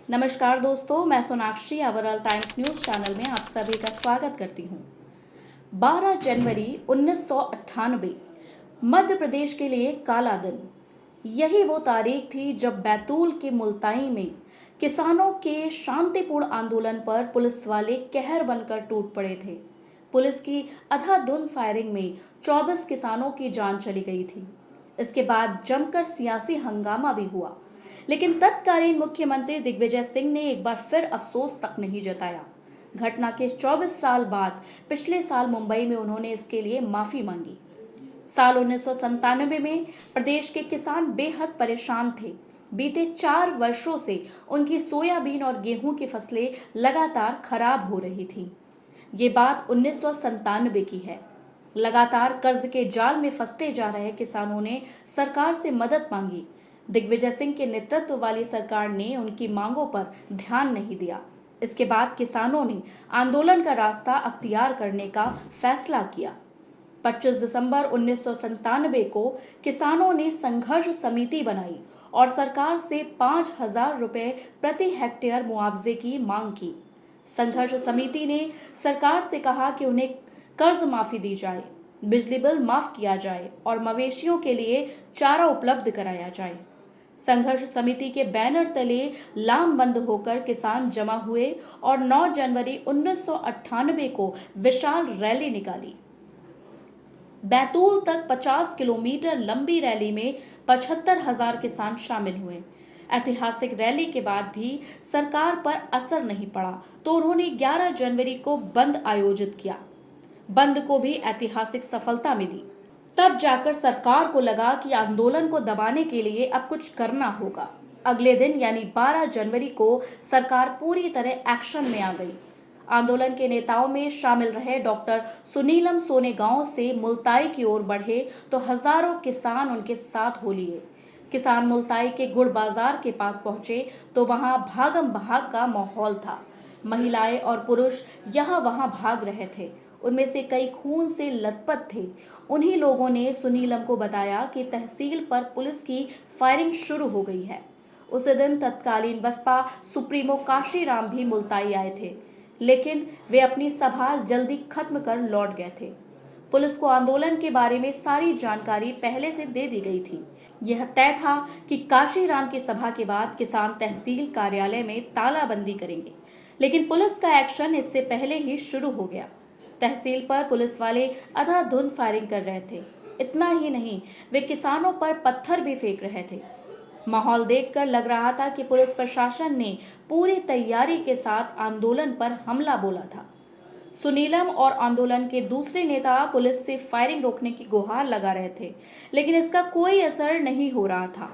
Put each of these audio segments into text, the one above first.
नमस्कार दोस्तों, मैं सोनाक्षी अवरल टाइम्स न्यूज़ चैनल में आप सभी का स्वागत करती हूँ। 12 जनवरी 1998 मध्य प्रदेश के लिए काला दिन। यही वो तारीख थी जब बैतूल के मुल्ताई में किसानों के शांतिपूर्ण आंदोलन पर पुलिस वाले कहर बनकर टूट पड़े थे। पुलिस की अंधाधुंध फायरिंग में 24 किसानों की जान चली गई थी। इसके बाद जमकर सियासी हंगामा भी हुआ, लेकिन तत्कालीन मुख्यमंत्री दिग्विजय सिंह ने एक बार फिर अफसोस तक नहीं जताया। घटना के 24 साल बाद पिछले साल मुंबई में उन्होंने इसके लिए माफी मांगी। साल 1997 में प्रदेश के किसान बेहद परेशान थे। बीते 4 वर्षों से उनकी सोयाबीन और गेहूं की फसलें लगातार खराब हो रही थी। ये बात 1997 की है। लगातार कर्ज के जाल में फंसते जा रहे किसानों ने सरकार से मदद मांगी। दिग्विजय सिंह के नेतृत्व वाली सरकार ने उनकी मांगों पर ध्यान नहीं दिया। इसके बाद किसानों ने आंदोलन का रास्ता अख्तियार करने का फैसला किया। 25 दिसंबर 1997 को किसानों ने संघर्ष समिति बनाई और सरकार से 5,000 रुपए प्रति हेक्टेयर मुआवजे की मांग की। संघर्ष समिति ने सरकार से कहा कि उन्हें कर्ज माफी दी जाए, बिजली बिल माफ किया जाए और मवेशियों के लिए चारा उपलब्ध कराया जाए। संघर्ष समिति के बैनर तले लामबंद होकर किसान जमा हुए और 9 जनवरी 1998 को विशाल रैली निकाली। बैतूल तक 50 किलोमीटर लंबी रैली में 75,000 किसान शामिल हुए। ऐतिहासिक रैली के बाद भी सरकार पर असर नहीं पड़ा तो उन्होंने 11 जनवरी को बंद आयोजित किया। बंद को भी ऐतिहासिक सफलता मिली। तब जाकर सरकार को लगा कि आंदोलन को दबाने के लिए अब कुछ करना होगा। अगले दिन यानी 12 जनवरी को सरकार पूरी तरह एक्शन में आ गई। आंदोलन के नेताओं में शामिल रहे डॉक्टर सुनीलम सोने गांव से मुल्ताई की ओर बढ़े तो हजारों किसान उनके साथ हो लिए। किसान मुल्ताई के गुड़ बाजार के पास पहुंचे तो वहां भागम भाग का माहौल था। महिलाएं और पुरुष यहाँ वहां भाग रहे थे। उनमें से कई खून से लथपथ थे। उन्हीं लोगों ने सुनीलम को बताया कि तहसील पर पुलिस की फायरिंग शुरू हो गई है। उस दिन तत्कालीन बसपा सुप्रीमो काशीराम भी मुल्ताई आए थे, लेकिन वे अपनी सभा जल्दी खत्म कर लौट गए थे। पुलिस को आंदोलन के बारे में सारी जानकारी पहले से दे दी गई थी। यह तय था कि काशीराम की सभा के बाद किसान तहसील कार्यालय में तालाबंदी करेंगे, लेकिन पुलिस का एक्शन इससे पहले ही शुरू हो गया। तहसील पर पुलिस वाले अंधाधुंध फायरिंग कर रहे थे। इतना ही नहीं, वे किसानों पर पत्थर भी फेंक रहे थे। माहौल देखकर लग रहा था कि पुलिस प्रशासन ने पूरी तैयारी के साथ आंदोलन पर हमला बोला था। सुनीलम और आंदोलन के दूसरे नेता पुलिस से फायरिंग रोकने की गुहार लगा रहे थे, लेकिन इसका कोई असर नहीं हो रहा था।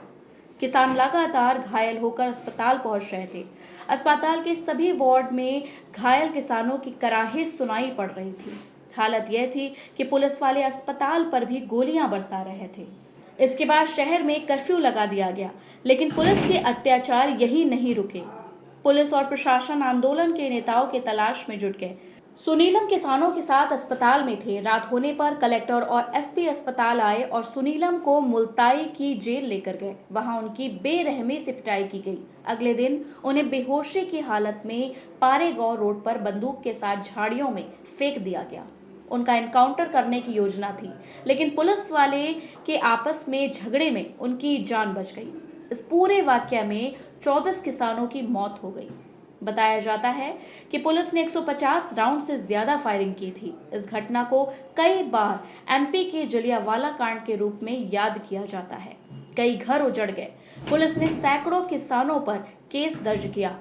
किसान लगातार घायल होकर अस्पताल पहुंच रहे थे। अस्पताल के सभी वार्ड में घायल किसानों की कराहे सुनाई पड़ रही थी। हालत यह थी कि पुलिस वाले अस्पताल पर भी गोलियां बरसा रहे थे। इसके बाद शहर में कर्फ्यू लगा दिया गया, लेकिन पुलिस के अत्याचार यही नहीं रुके। पुलिस और प्रशासन आंदोलन के नेताओं की तलाश में जुट गए। सुनीलम किसानों के साथ अस्पताल में थे। रात होने पर कलेक्टर और एसपी अस्पताल आए और सुनीलम को मुल्ताई की जेल लेकर गए। वहां उनकी बेरहमी से पिटाई की गई। अगले दिन उन्हें बेहोशी की हालत में पारेगांव रोड पर बंदूक के साथ झाड़ियों में फेंक दिया गया। उनका एनकाउंटर करने की योजना थी, लेकिन पुलिस वाले के आपस में झगड़े में उनकी जान बच गई। इस पूरे वाकये में 24 किसानों की मौत हो गई। बताया जाता है कि पुलिस ने 150 राउंड से ज्यादा फायरिंग की थी। इस घटना को कई बार एमपी के जलियांवाला कांड के रूप में याद किया जाता है। कई घर उजड़ गए। पुलिस ने सैकड़ों किसानों पर केस दर्ज किया।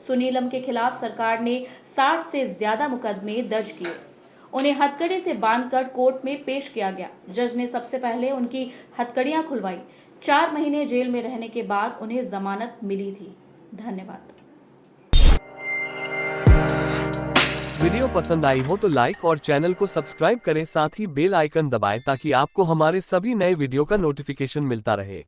सुनीलम के खिलाफ सरकार ने 60 से ज्यादा मुकदमे दर्ज किए। उन्हें हथकड़ी से बांधकर कोर्ट में पेश किया गया। जज ने सबसे पहले उनकी हथकड़ियां खुलवाई। 4 महीने जेल में रहने के बाद उन्हें जमानत मिली थी। धन्यवाद। वीडियो पसंद आई हो तो लाइक और चैनल को सब्सक्राइब करें, साथ ही बेल आइकन दबाएं ताकि आपको हमारे सभी नए वीडियो का नोटिफिकेशन मिलता रहे।